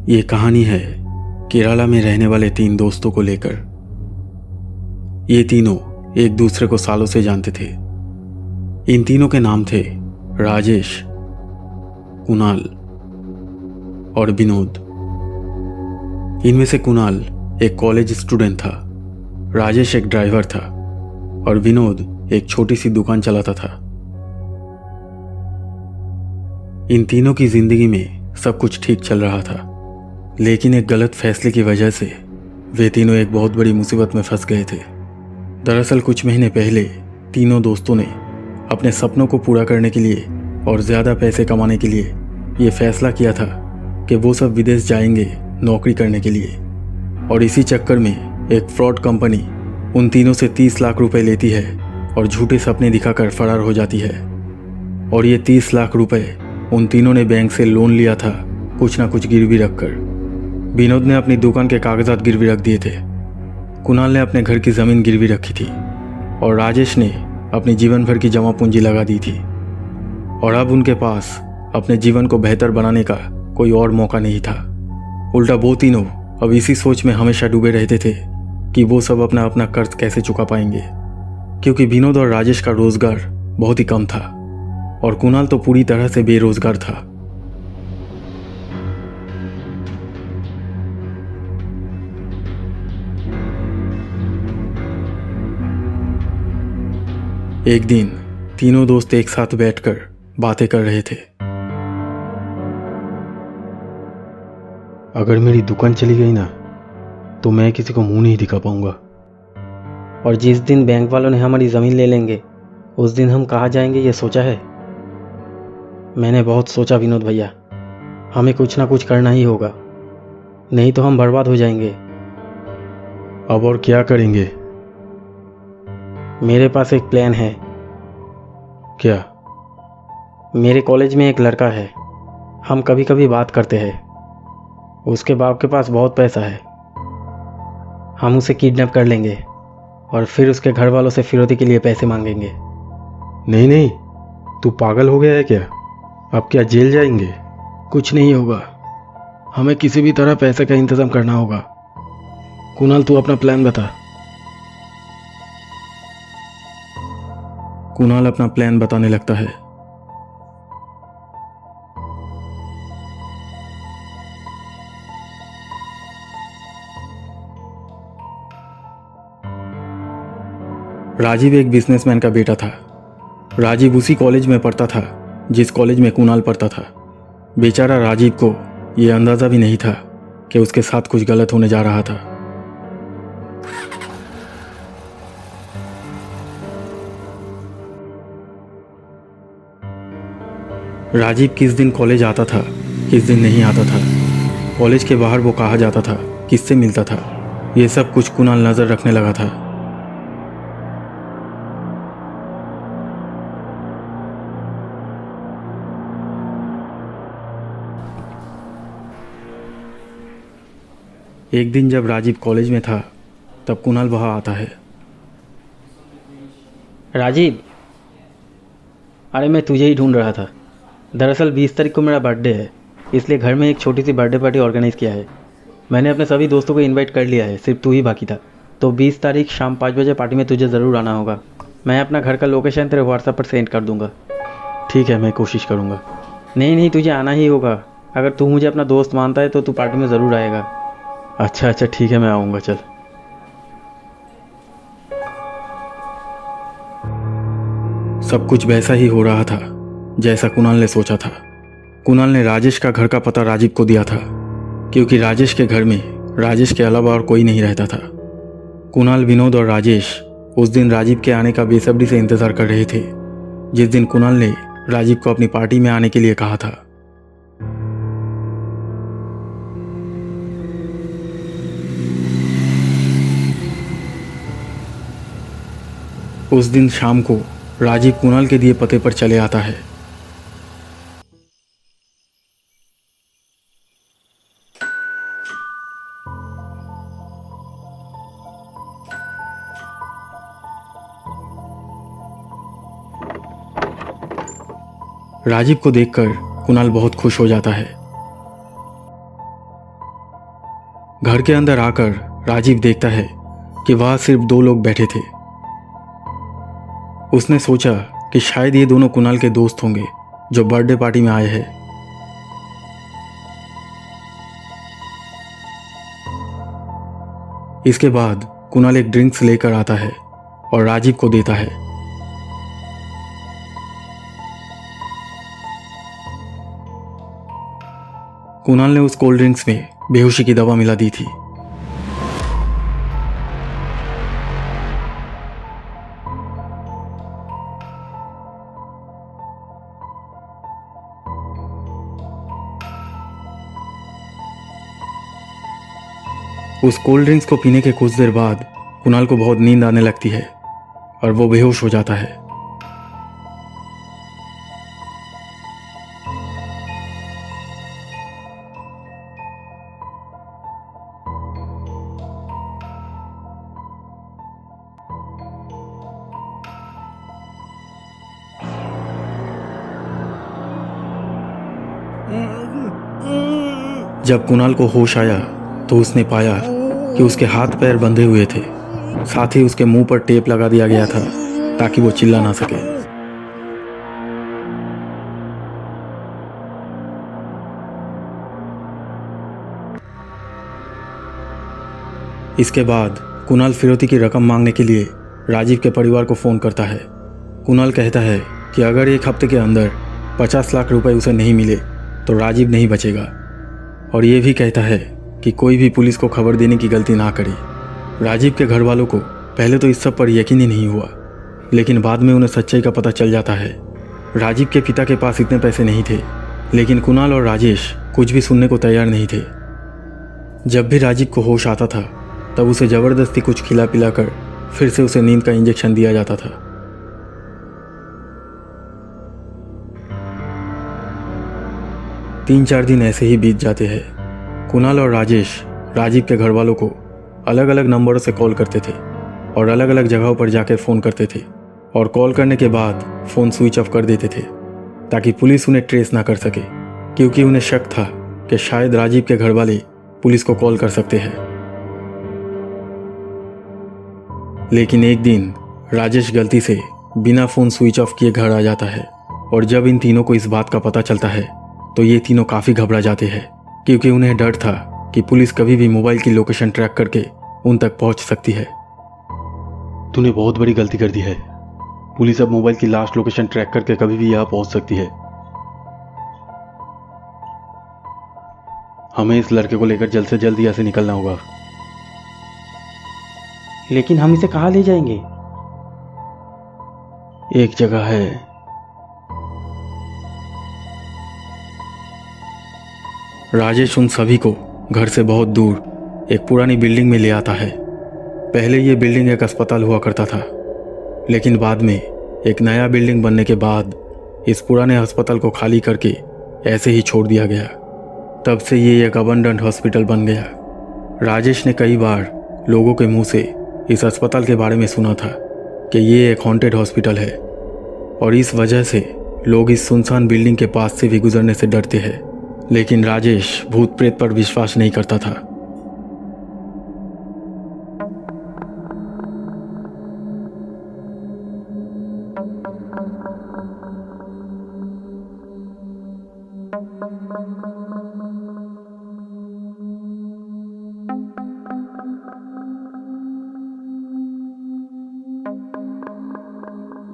ये कहानी है केरला में रहने वाले 3 दोस्तों को लेकर। ये तीनों एक दूसरे को सालों से जानते थे। इन तीनों के नाम थे राजेश, कुणाल और विनोद। इनमें से कुणाल एक कॉलेज स्टूडेंट था, राजेश एक ड्राइवर था और विनोद एक छोटी सी दुकान चलाता था। इन तीनों की जिंदगी में सब कुछ ठीक चल रहा था, लेकिन एक गलत फैसले की वजह से वे तीनों एक बहुत बड़ी मुसीबत में फंस गए थे। दरअसल कुछ महीने पहले तीनों दोस्तों ने अपने सपनों को पूरा करने के लिए और ज़्यादा पैसे कमाने के लिए ये फैसला किया था कि वो सब विदेश जाएंगे नौकरी करने के लिए। और इसी चक्कर में एक फ्रॉड कंपनी उन तीनों से 30 लाख रुपए लेती है और झूठे सपने दिखाकर फरार हो जाती है। और ये 30 लाख रुपए उन तीनों ने बैंक से लोन लिया था, कुछ ना कुछ गिरवी रखकर। विनोद ने अपनी दुकान के कागजात गिरवी रख दिए थे, कुणाल ने अपने घर की ज़मीन गिरवी रखी थी और राजेश ने अपनी जीवन भर की जमा पूंजी लगा दी थी। और अब उनके पास अपने जीवन को बेहतर बनाने का कोई और मौका नहीं था। उल्टा वो तीनों अब इसी सोच में हमेशा डूबे रहते थे कि वो सब अपना अपना कर्ज कैसे चुका पाएंगे, क्योंकि विनोद और राजेश का रोजगार बहुत ही कम था और कुणाल तो पूरी तरह से बेरोजगार था। एक दिन तीनों दोस्त एक साथ बैठकर बातें कर रहे थे। अगर मेरी दुकान चली गई ना तो मैं किसी को मुंह नहीं दिखा पाऊंगा। और जिस दिन बैंक वालों ने हमारी ज़मीन ले लेंगे उस दिन हम कहाँ जाएंगे, ये सोचा है? मैंने बहुत सोचा विनोद भैया, हमें कुछ ना कुछ करना ही होगा, नहीं तो हम बर्बाद हो जाएंगे। अब और क्या करेंगे? मेरे पास एक प्लान है। क्या? मेरे कॉलेज में एक लड़का है, हम कभी कभी बात करते हैं। उसके बाप के पास बहुत पैसा है। हम उसे किडनैप कर लेंगे और फिर उसके घर वालों से फिरौती के लिए पैसे मांगेंगे। नहीं नहीं, तू पागल हो गया है क्या? अब क्या जेल जाएंगे? कुछ नहीं होगा, हमें किसी भी तरह पैसे का इंतजाम करना होगा। कुणाल तू अपना प्लान बता। कुणाल अपना प्लान बताने लगता है। राजीव एक बिजनेसमैन का बेटा था। राजीव उसी कॉलेज में पढ़ता था जिस कॉलेज में कुणाल पढ़ता था। बेचारा राजीव को यह अंदाज़ा भी नहीं था कि उसके साथ कुछ गलत होने जा रहा था। राजीव किस दिन कॉलेज आता था, किस दिन नहीं आता था, कॉलेज के बाहर वो कहाँ जाता था, किससे मिलता था, ये सब कुछ कुणाल नज़र रखने लगा था। एक दिन जब राजीव कॉलेज में था तब कुणाल वहाँ आता है। राजीव, अरे मैं तुझे ही ढूंढ रहा था। दरअसल 20 तारीख को मेरा बर्थडे है, इसलिए घर में एक छोटी सी बर्थडे पार्टी ऑर्गेनाइज़ किया है। मैंने अपने सभी दोस्तों को इनवाइट कर लिया है, सिर्फ तू ही बाकी था। तो 20 तारीख शाम 5 बजे पार्टी में तुझे ज़रूर आना होगा। मैं अपना घर का लोकेशन तेरे व्हाट्सएप पर सेंड कर दूंगा। ठीक है, मैं कोशिश करूँगा। नहीं नहीं, तुझे आना ही होगा। अगर तू मुझे अपना दोस्त मानता है तो तू पार्टी में ज़रूर आएगा। अच्छा ठीक है, मैं आऊँगा। चल। सब कुछ वैसा ही हो रहा था जैसा कुणाल ने सोचा था। कुणाल ने राजेश का घर का पता राजीव को दिया था, क्योंकि राजेश के घर में राजेश के अलावा और कोई नहीं रहता था। कुणाल, विनोद और राजेश उस दिन राजीव के आने का बेसब्री से इंतजार कर रहे थे, जिस दिन कुणाल ने राजीव को अपनी पार्टी में आने के लिए कहा था। उस दिन शाम को राजीव कुणाल के दिए पते पर चले आता है। राजीव को देखकर कुणाल बहुत खुश हो जाता है। घर के अंदर आकर राजीव देखता है कि वहां सिर्फ 2 लोग बैठे थे। उसने सोचा कि शायद ये दोनों कुणाल के दोस्त होंगे जो बर्थडे पार्टी में आए हैं। इसके बाद कुणाल एक ड्रिंक्स लेकर आता है और राजीव को देता है। कुणाल ने उस कोल्ड ड्रिंक्स में बेहोशी की दवा मिला दी थी। उस कोल्ड ड्रिंक्स को पीने के कुछ देर बाद कुणाल को बहुत नींद आने लगती है और वो बेहोश हो जाता है। जब कुणाल को होश आया तो उसने पाया कि उसके हाथ पैर बंधे हुए थे, साथ ही उसके मुंह पर टेप लगा दिया गया था ताकि वो चिल्ला ना सके। इसके बाद कुणाल फिरौती की रकम मांगने के लिए राजीव के परिवार को फ़ोन करता है। कुणाल कहता है कि अगर 1 हफ्ते के अंदर 50 लाख रुपए उसे नहीं मिले तो राजीव नहीं बचेगा, और ये भी कहता है कि कोई भी पुलिस को खबर देने की गलती ना करे। राजीव के घर वालों को पहले तो इस सब पर यकीन ही नहीं हुआ, लेकिन बाद में उन्हें सच्चाई का पता चल जाता है। राजीव के पिता के पास इतने पैसे नहीं थे, लेकिन कुणाल और राजेश कुछ भी सुनने को तैयार नहीं थे। जब भी राजीव को होश आता था तब उसे ज़बरदस्ती कुछ खिला पिला कर फिर से उसे नींद का इंजेक्शन दिया जाता था। तीन चार दिन ऐसे ही बीत जाते हैं। कुणाल और राजेश राजीव के घर वालों को अलग अलग नंबरों से कॉल करते थे और अलग अलग जगहों पर जाकर फ़ोन करते थे, और कॉल करने के बाद फ़ोन स्विच ऑफ कर देते थे ताकि पुलिस उन्हें ट्रेस ना कर सके, क्योंकि उन्हें शक था कि शायद राजीव के घर वाले पुलिस को कॉल कर सकते हैं। लेकिन एक दिन राजेश गलती से बिना फ़ोन स्विच ऑफ किए घर आ जाता है, और जब इन तीनों को इस बात का पता चलता है तो ये तीनों काफ़ी घबरा जाते हैं, क्योंकि उन्हें डर था कि पुलिस कभी भी मोबाइल की लोकेशन ट्रैक करके उन तक पहुंच सकती है। तूने बहुत बड़ी गलती कर दी है। पुलिस अब मोबाइल की लास्ट लोकेशन ट्रैक करके कभी भी यहाँ पहुंच सकती है। हमें इस लड़के को लेकर जल्द से जल्द यहाँ से निकलना होगा। लेकिन हम इसे कहाँ ले जाएंगे? एक जगह है, राजेश उन सभी को घर से बहुत दूर एक पुरानी बिल्डिंग में ले आता है। पहले ये बिल्डिंग एक अस्पताल हुआ करता था, लेकिन बाद में एक नया बिल्डिंग बनने के बाद इस पुराने अस्पताल को खाली करके ऐसे ही छोड़ दिया गया। तब से ये एक अबंडेंट हॉस्पिटल बन गया। राजेश ने कई बार लोगों के मुंह से इस अस्पताल के बारे में सुना था कि ये एक हॉन्टेड हॉस्पिटल है, और इस वजह से लोग इस सुनसान बिल्डिंग के पास से भी गुजरने से डरते हैं। लेकिन राजेश भूत प्रेत पर विश्वास नहीं करता था।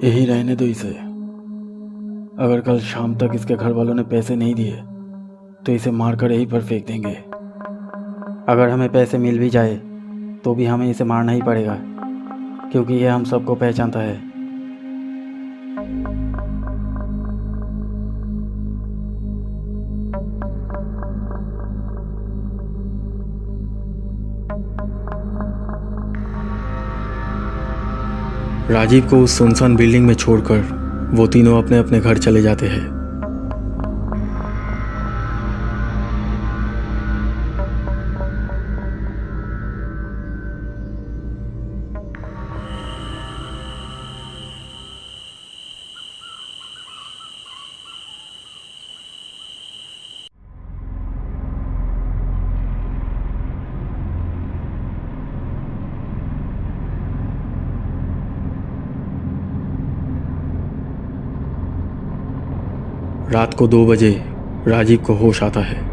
यही रहने दो इसे। अगर कल शाम तक इसके घर वालों ने पैसे नहीं दिए तो इसे मारकर यहीं पर फेंक देंगे। अगर हमें पैसे मिल भी जाए तो भी हमें इसे मारना ही पड़ेगा, क्योंकि यह हम सबको पहचानता है। राजीव को उस सुनसान बिल्डिंग में छोड़कर वो तीनों अपने अपने घर चले जाते हैं। रात को 2 बजे राजीव को होश आता है।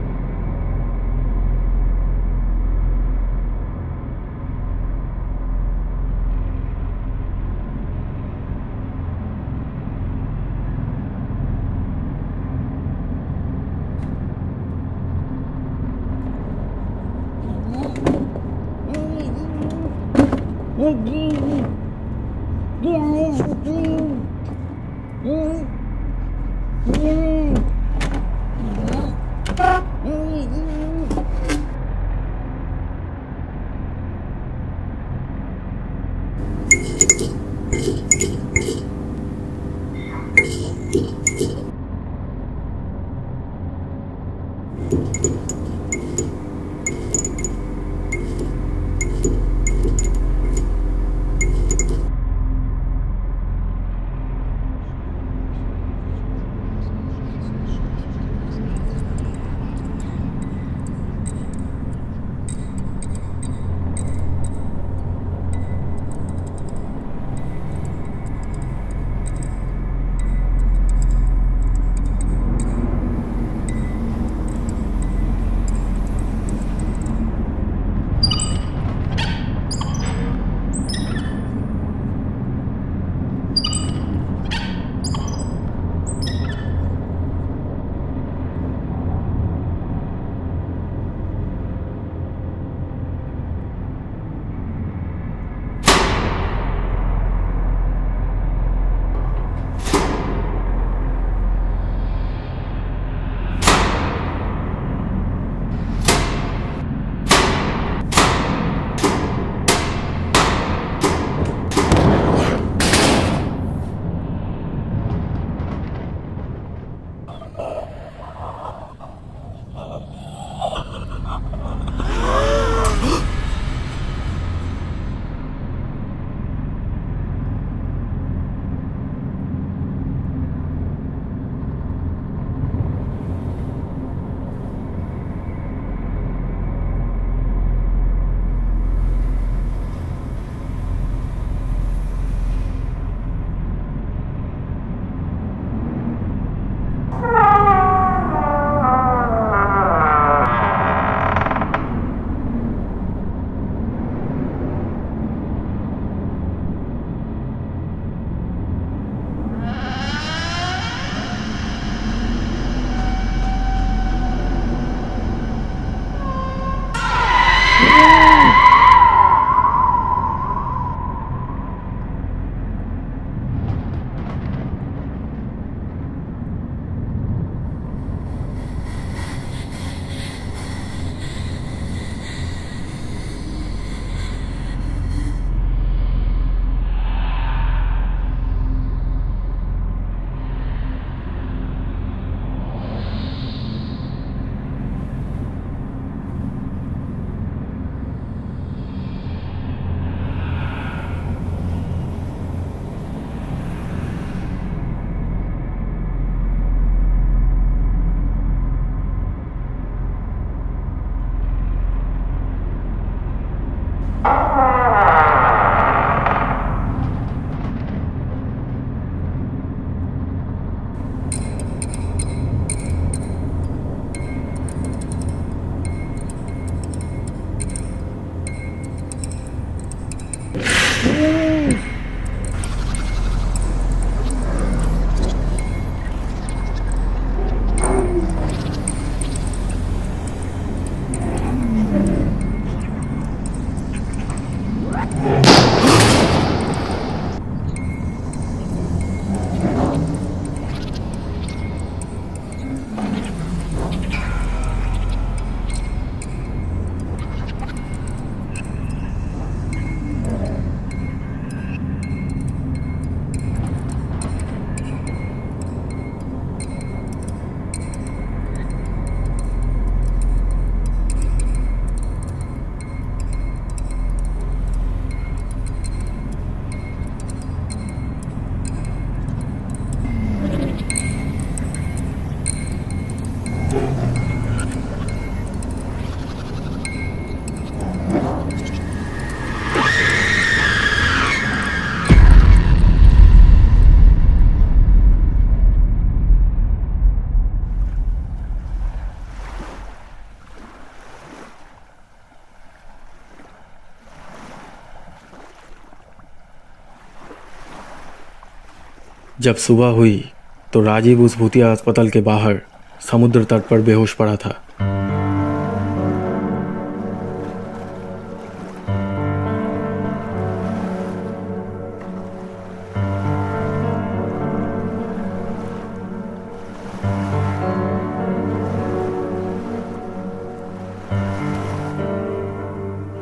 जब सुबह हुई तो राजीव उस भूतिया अस्पताल के बाहर समुद्र तट पर बेहोश पड़ा था।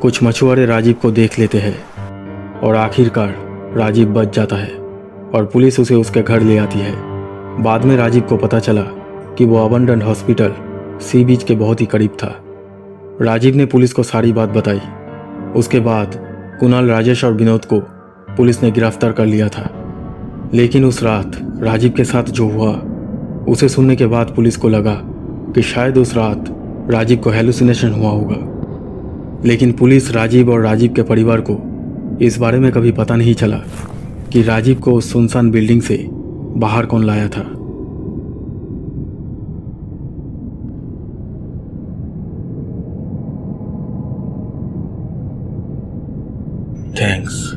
कुछ मछुआरे राजीव को देख लेते हैं और आखिरकार राजीव बच जाता है और पुलिस उसे उसके घर ले आती है। बाद में राजीव को पता चला कि वो अबंडन हॉस्पिटल सी बीच के बहुत ही करीब था। राजीव ने पुलिस को सारी बात बताई। उसके बाद कुणाल, राजेश और विनोद को पुलिस ने गिरफ्तार कर लिया था। लेकिन उस रात राजीव के साथ जो हुआ उसे सुनने के बाद पुलिस को लगा कि शायद उस रात राजीव को हेलुसिनेशन हुआ होगा। लेकिन पुलिस, राजीव और राजीव के परिवार को इस बारे में कभी पता नहीं चला कि राजीव को उस सुनसान बिल्डिंग से बाहर कौन लाया था। थैंक्स।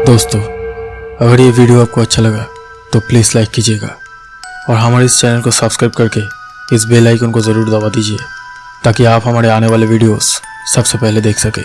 दोस्तों, अगर ये वीडियो आपको अच्छा लगा तो प्लीज़ लाइक कीजिएगा और हमारे इस चैनल को सब्सक्राइब करके इस बेल आइकन को ज़रूर दबा दीजिए ताकि आप हमारे आने वाले वीडियोस सबसे पहले देख सकें।